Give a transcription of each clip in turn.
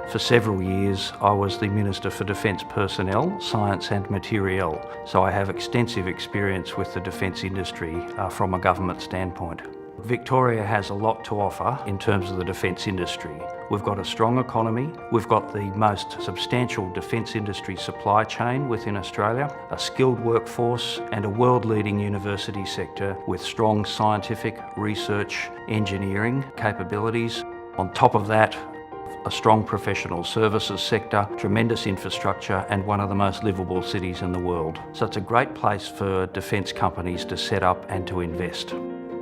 For several years, I was the Minister for Defence Personnel, Science and Materiel, so I have extensive experience with the defence industry from a government standpoint. Victoria has a lot to offer in terms of the defence industry. We've got a strong economy, we've got the most substantial defence industry supply chain within Australia, a skilled workforce and a world-leading university sector with strong scientific, research, engineering capabilities. On top of that, a strong professional services sector, tremendous infrastructure and one of the most livable cities in the world. So it's a great place for defence companies to set up and to invest.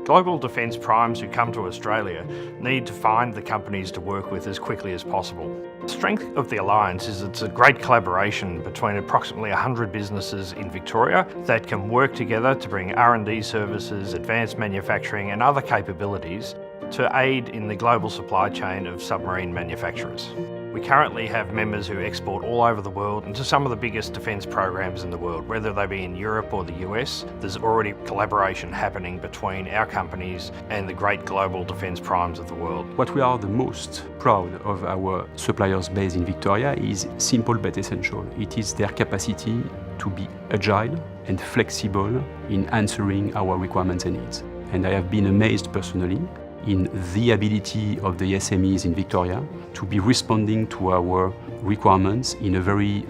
Global defence primes who come to Australia need to find the companies to work with as quickly as possible. The strength of the Alliance is it's a great collaboration between approximately 100 businesses in Victoria that can work together to bring R&D services, advanced manufacturing and other capabilities to aid in the global supply chain of submarine manufacturers. We currently have members who export all over the world into some of the biggest defence programs in the world, whether they be in Europe or the US. There's already collaboration happening between our companies and the great global defence primes of the world. What we are the most proud of our suppliers base in Victoria is simple but essential. It is their capacity to be agile and flexible in answering our requirements and needs. And I have been amazed personally in the ability of the SMEs in Victoria to be responding to our requirements in a very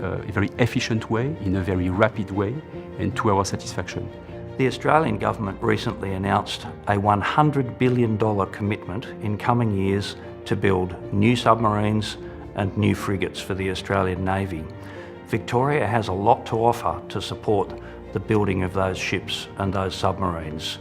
efficient way, in a very rapid way, and to our satisfaction. The Australian government recently announced a $100 billion commitment in coming years to build new submarines and new frigates for the Australian Navy. Victoria has a lot to offer to support the building of those ships and those submarines.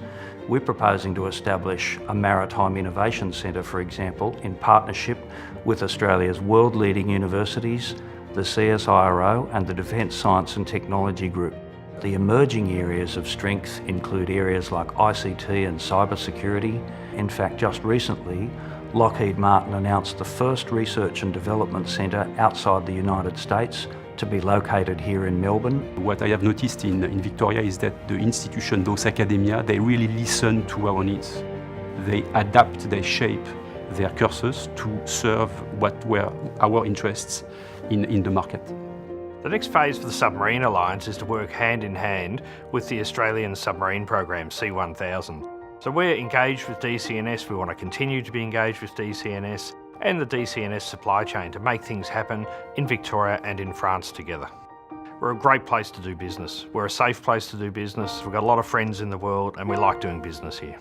We're proposing to establish a maritime innovation centre, for example, in partnership with Australia's world-leading universities, the CSIRO and the Defence Science and Technology Group. The emerging areas of strength include areas like ICT and cybersecurity. In fact, just recently, Lockheed Martin announced the first research and development centre outside the United States to be located here in Melbourne. What I have noticed in Victoria is that the institution, those academia, they really listen to our needs. They adapt, they shape their courses to serve what were our interests in the market. The next phase for the Submarine Alliance is to work hand in hand with the Australian submarine program C1000. So we're engaged with DCNS, we want to continue to be engaged with DCNS and the DCNS supply chain to make things happen in Victoria and in France together. We're a great place to do business. We're a safe place to do business. We've got a lot of friends in the world and we like doing business here.